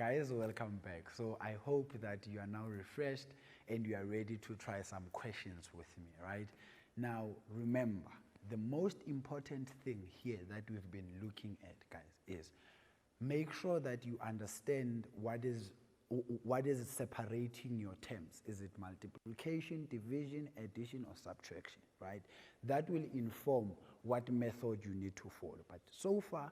Guys, welcome back. So I hope that you are now refreshed and you are ready to try some questions with me, right? Now, remember, the most important thing here that we've been looking at, guys, is make sure that you understand what is separating your terms. Is it multiplication, division, addition, or subtraction, right? That will inform what method you need to follow. But so far,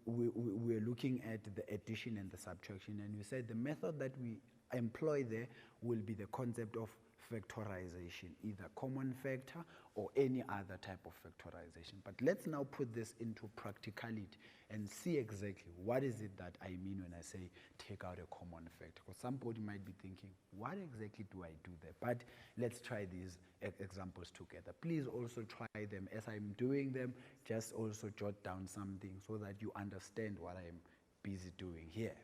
we're looking at the addition and the subtraction, and we said the method that we employ there will be the concept of factorization, either common factor or any other type of factorization. But let's now put this into practicality and see exactly what is it that I mean when I say take out a common factor. Because somebody might be thinking, what exactly do I do there? But let's try these examples together. Please also try them. As I'm doing them, just also jot down something so that you understand what I'm busy doing here.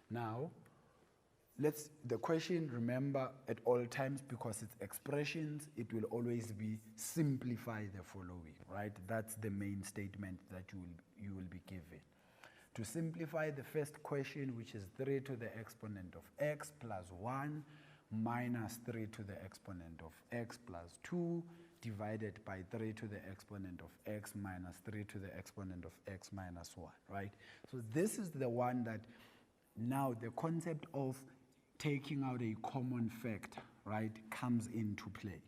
Now, the question, remember, at all times, because it's expressions, it will always be simplify the following, right? That's the main statement that you will be given. To simplify the first question, which is 3 to the exponent of x plus 1 minus 3 to the exponent of x plus 2 divided by 3 to the exponent of x minus 3 to the exponent of x minus 1, right? So this is the one that now the concept of taking out a common factor, right, comes into play,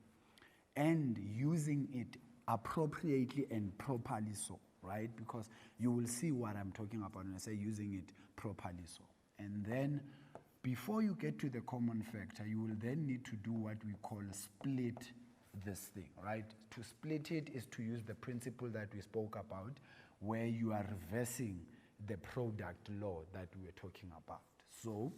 and using it appropriately and properly so, right, because you will see what I'm talking about when I say using it properly so. And then before you get to the common factor, you will then need to do what we call split this thing, right? To split it is to use the principle that we spoke about, where you are reversing the product law that we were talking about. So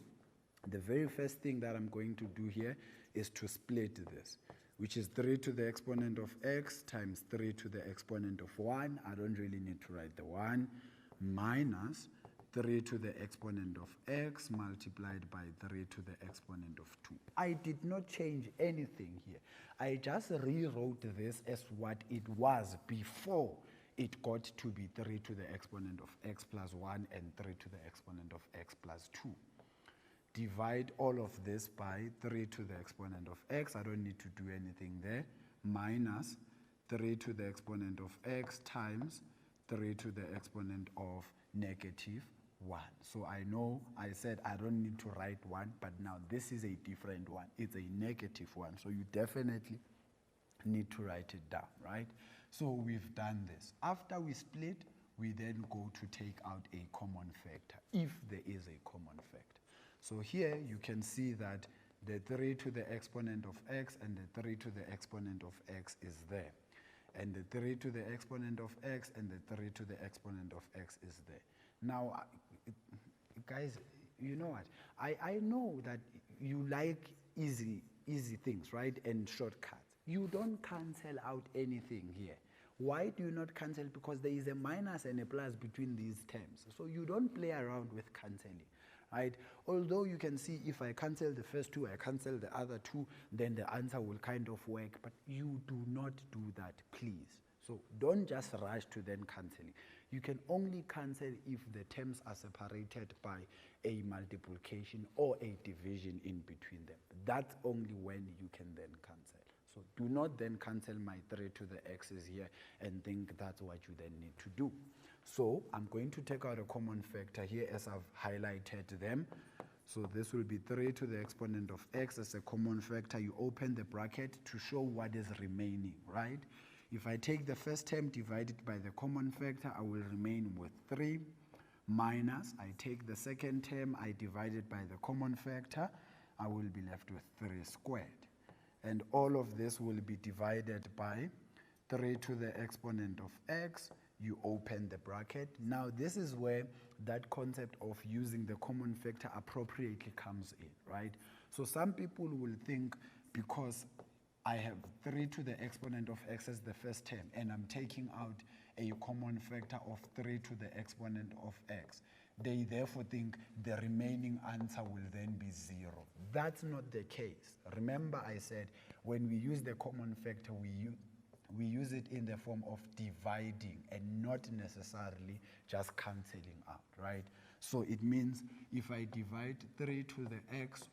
the very first thing that I'm going to do here is to split this, which is 3 to the exponent of x times 3 to the exponent of 1. I don't really need to write the 1, minus 3 to the exponent of x multiplied by 3 to the exponent of 2. I did not change anything here. I just rewrote this as what it was before it got to be 3 to the exponent of x plus 1 and 3 to the exponent of x plus 2. Divide all of this by 3 to the exponent of x. I don't need to do anything there. Minus 3 to the exponent of x times 3 to the exponent of negative 1. So I know I said I don't need to write 1, but now this is a different one. It's a negative 1. So you definitely need to write it down, right? So we've done this. After we split, we then go to take out a common factor, if there is a common factor. So here you can see that the 3 to the exponent of x and the 3 to the exponent of x is there. And the 3 to the exponent of x and the 3 to the exponent of x is there. Now, guys, you know what? I know that you like easy things, right? And shortcuts. You don't cancel out anything here. Why do you not cancel? Because there is a minus and a plus between these terms. So you don't play around with cancelling. Right? Although you can see if I cancel the first two, I cancel the other two, then the answer will kind of work, but you do not do that, please. So don't just rush to then cancelling. You can only cancel if the terms are separated by a multiplication or a division in between them. That's only when you can then cancel. So do not then cancel my 3 to the x's here and think that's what you then need to do. So I'm going to take out a common factor here as I've highlighted them. So this will be 3 to the exponent of x as a common factor. You open the bracket to show what is remaining, right? If I take the first term divided by the common factor, I will remain with 3 minus, I take the second term, I divide it by the common factor, I will be left with 3 squared. And all of this will be divided by 3 to the exponent of x. You open the bracket. Now this is where that concept of using the common factor appropriately comes in, right? So some people will think because I have 3 to the exponent of x as the first term and I'm taking out a common factor of 3 to the exponent of x, they therefore think the remaining answer will then be 0. That's not the case. Remember I said when we use the common factor, we use it in the form of dividing and not necessarily just cancelling out, right? So it means if I divide 3 to the x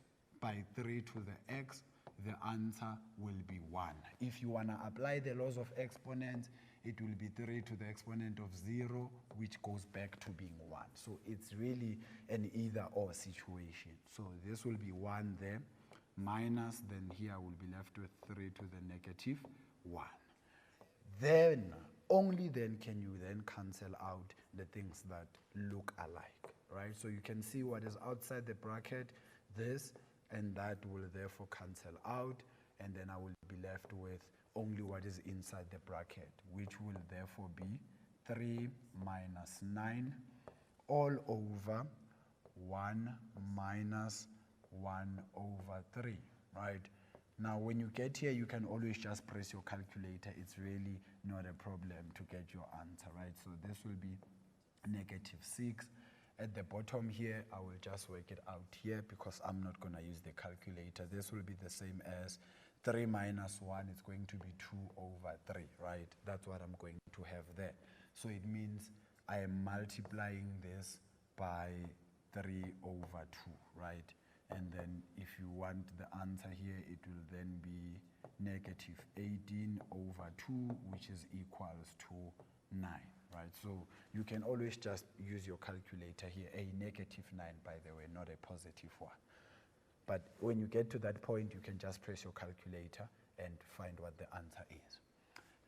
by 3 to the x, the answer will be 1. If you want to apply the laws of exponents, it will be 3 to the exponent of 0, which goes back to being 1. So it's really an either-or situation. So this will be 1 there, minus, then here we'll be left with 3 to the negative 1. Then, only then can you then cancel out the things that look alike, right? So you can see what is outside the bracket, this, and that will therefore cancel out, and then I will be left with only what is inside the bracket, which will therefore be 3 minus 9 all over 1 minus 1 over 3, right? Now, when you get here, you can always just press your calculator. It's really not a problem to get your answer, right? So this will be negative 6. At the bottom here, I will just work it out here because I'm not going to use the calculator. This will be the same as 3 minus 1. It's going to be 2 over 3, right? That's what I'm going to have there. So it means I am multiplying this by 3 over 2, right? And then if you want the answer here, it will then be negative 18 over 2, which is equals to 9. Right, so you can always just use your calculator here, a negative 9, by the way, not a positive 1. But when you get to that point, you can just press your calculator and find what the answer is.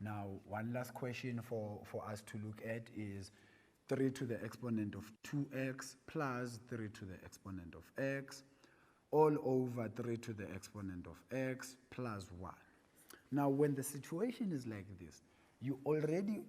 Now, one last question for us to look at is 3 to the exponent of 2x plus 3 to the exponent of x all over 3 to the exponent of x plus 1. Now, when the situation is like this, you already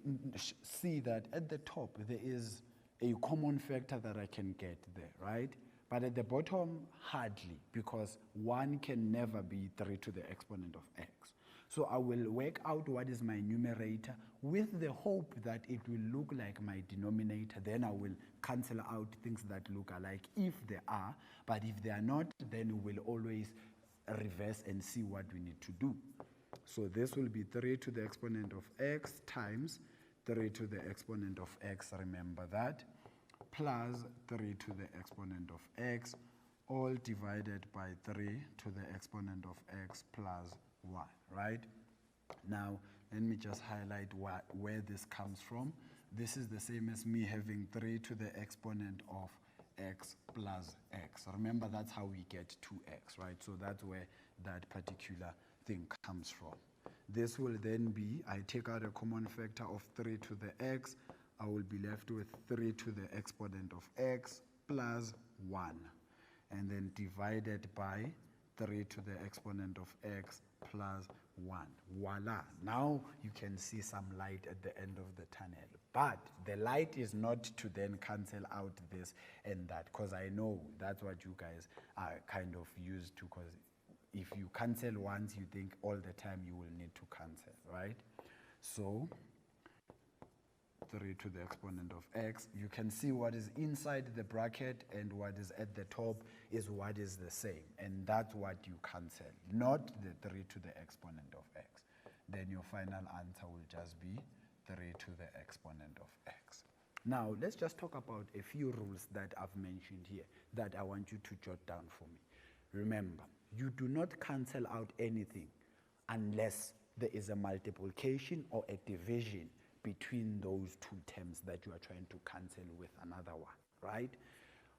see that at the top there is a common factor that I can get there, right? But at the bottom, hardly, because 1 can never be 3 to the exponent of x. So I will work out what is my numerator with the hope that it will look like my denominator. Then I will cancel out things that look alike if they are. But if they are not, then we'll always reverse and see what we need to do. So this will be 3 to the exponent of x times 3 to the exponent of x, remember that, plus 3 to the exponent of x, all divided by 3 to the exponent of x plus 1, right? Now, let me just highlight where this comes from. This is the same as me having 3 to the exponent of x plus x. Remember, that's how we get 2x, right? So that's where that particular thing comes from. This will then be, I take out a common factor of 3 to the x, I will be left with 3 to the exponent of x plus 1, and then divided by 3 to the exponent of x plus 1. Voila! Now you can see some light at the end of the tunnel. But the light is not to then cancel out this and that, because I know that's what you guys are kind of used to, because if you cancel once, you think all the time you will need to cancel, right? So 3 to the exponent of x, you can see what is inside the bracket and what is at the top is what is the same, and that's what you cancel, not the 3 to the exponent of x. Then your final answer will just be 3 to the exponent of x. Now, let's just talk about a few rules that I've mentioned here that I want you to jot down for me. Remember, you do not cancel out anything unless there is a multiplication or a division between those two terms that you are trying to cancel with another one, right?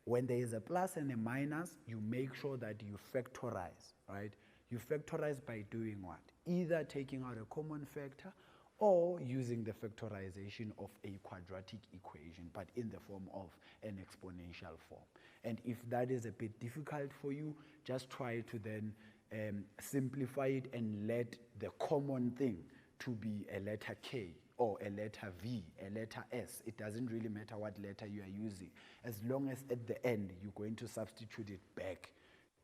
When there is a plus and a minus, you make sure that you factorize, right? You factorize by doing what? Either taking out a common factor or using the factorization of a quadratic equation, but in the form of an exponential form. And if that is a bit difficult for you, just try to then simplify it and let the common thing to be a letter K or a letter V, a letter S. It doesn't really matter what letter you are using, as long as at the end you're going to substitute it back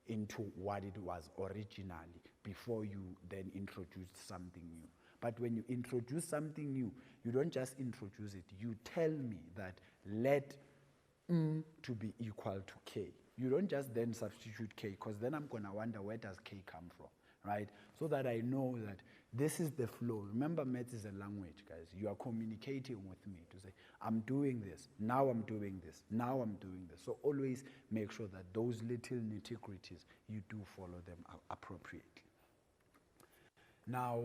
into what it was originally before you then introduce something new. But when you introduce something new, you don't just introduce it. You tell me that let to be equal to K. You don't just then substitute K, because then I'm going to wonder where does K come from, right? So that I know that This is the flow. Remember, maths is a language, guys. You are communicating with me to say, I'm doing this, now I'm doing this, now I'm doing this. So always make sure that those little nitty-gritties, you do follow them appropriately. Now,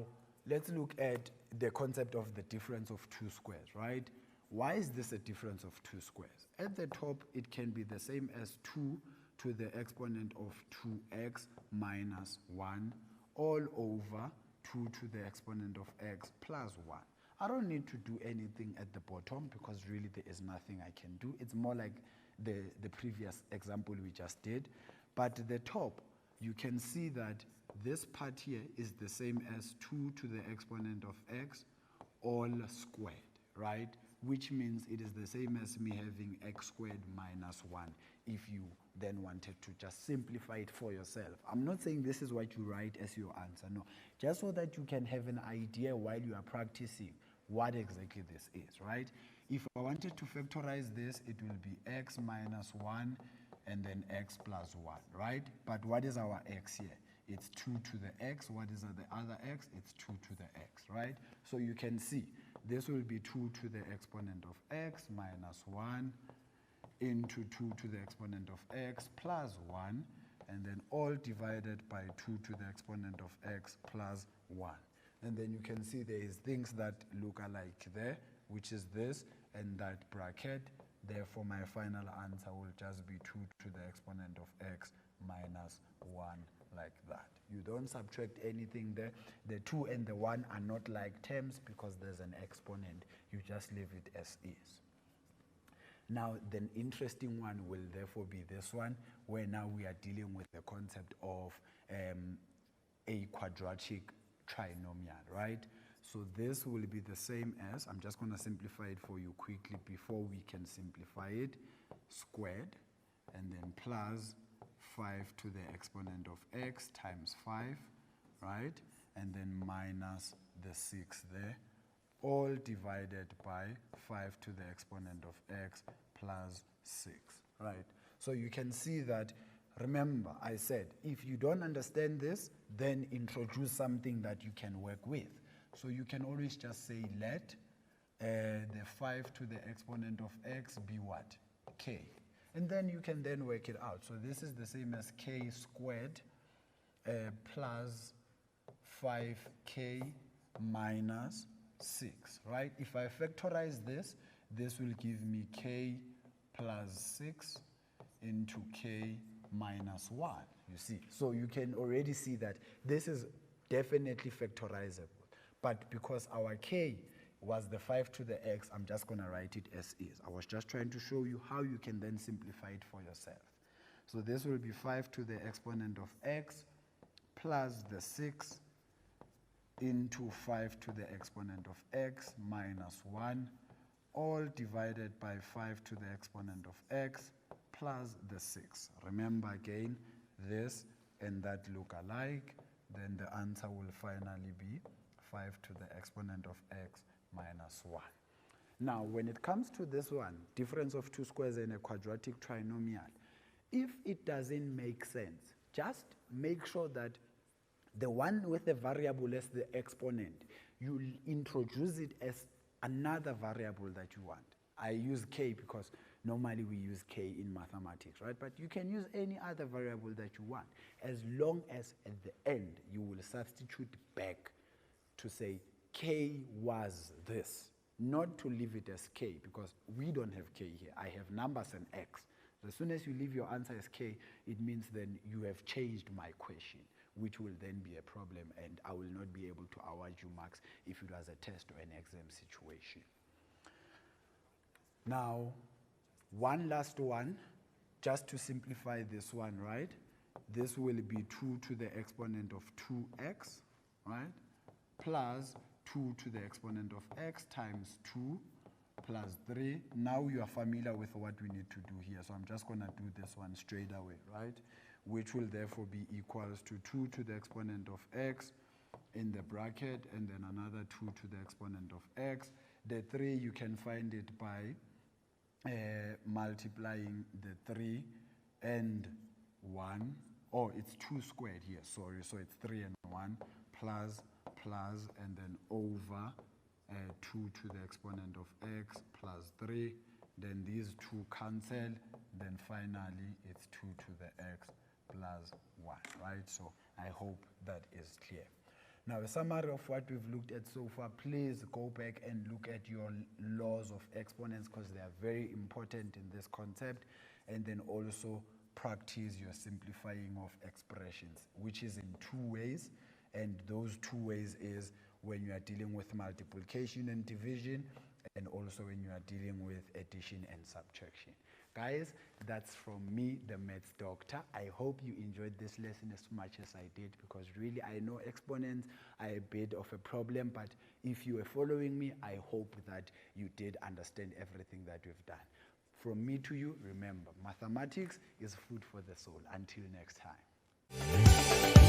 let's look at the concept of the difference of two squares, right? Why is this a difference of two squares? At the top, it can be the same as 2 to the exponent of 2x minus 1 all over 2 to the exponent of x plus 1. I don't need to do anything at the bottom because really there is nothing I can do. It's more like the previous example we just did. But at the top, you can see that this part here is the same as 2 to the exponent of x all squared, right? Which means it is the same as me having x squared minus 1 if you then wanted to just simplify it for yourself. I'm not saying this is what you write as your answer, no. Just so that you can have an idea while you are practicing what exactly this is, right? If I wanted to factorize this, it will be x minus 1 and then x plus 1, right? But what is our x here? It's 2 to the x. What is the other x? It's 2 to the x, right? So you can see this will be 2 to the exponent of x minus 1 into 2 to the exponent of x plus 1, and then all divided by 2 to the exponent of x plus 1. And then you can see there is things that look alike there, which is this and that bracket. Therefore, my final answer will just be 2 to the exponent of x minus 1, like that. You don't subtract anything there. The 2 and the 1 are not like terms because there's an exponent. You just leave it as is. Now, the interesting one will therefore be this one, where now we are dealing with the concept of a quadratic trinomial, right? So this will be the same as, I'm just going to simplify it for you quickly before we can simplify it, squared, and then plus 5 to the exponent of x times 5, right? And then minus the 6 there, all divided by 5 to the exponent of x plus 6, right? So you can see that, remember, I said, if you don't understand this, then introduce something that you can work with. So you can always just say, let the 5 to the exponent of x be what? K. And then you can then work it out. So this is the same as k squared plus 5k minus 6, right? If I factorize this, this will give me k plus 6 into k minus 1, you see. So you can already see that this is definitely factorizable. But because our k was the 5 to the x, I'm just going to write it as is. I was just trying to show you how you can then simplify it for yourself. So this will be 5 to the exponent of x plus the 6 into 5 to the exponent of x minus 1, all divided by 5 to the exponent of x plus the 6. Remember again, this and that look alike, then the answer will finally be 5 to the exponent of x minus 1. Now, when it comes to this one, difference of two squares in a quadratic trinomial, if it doesn't make sense, just make sure that the one with the variable as the exponent, you introduce it as another variable that you want. I use k because normally we use k in mathematics, right? But you can use any other variable that you want, as long as at the end you will substitute back to say k was this, not to leave it as k, because we don't have k here. I have numbers and x. So as soon as you leave your answer as k, it means then you have changed my question, which will then be a problem, and I will not be able to award you marks if it was a test or an exam situation. Now, one last one, just to simplify this one, right? This will be 2 to the exponent of 2x, right? Plus 2 to the exponent of x times 2 plus 3. Now you are familiar with what we need to do here, so I'm just going to do this one straight away, right? Which will therefore be equals to 2 to the exponent of x in the bracket, and then another 2 to the exponent of x. The 3, you can find it by multiplying the 3 and 1. Oh, it's 2 squared here, sorry. So it's 3 and 1 plus plus, and then over 2 to the exponent of x plus 3. Then these two cancel. Then finally, it's 2 to the x plus 1, right? So I hope that is clear. Now, a summary of what we've looked at so far, please go back and look at your laws of exponents because they are very important in this concept. And then also practice your simplifying of expressions, which is in 2 ways. And those 2 ways is when you are dealing with multiplication and division, and also when you are dealing with addition and subtraction. Guys, that's from me, the maths doctor. I hope you enjoyed this lesson as much as I did, because really I know exponents are a bit of a problem, but if you were following me, I hope that you did understand everything that we've done. From me to you, remember, mathematics is food for the soul. Until next time.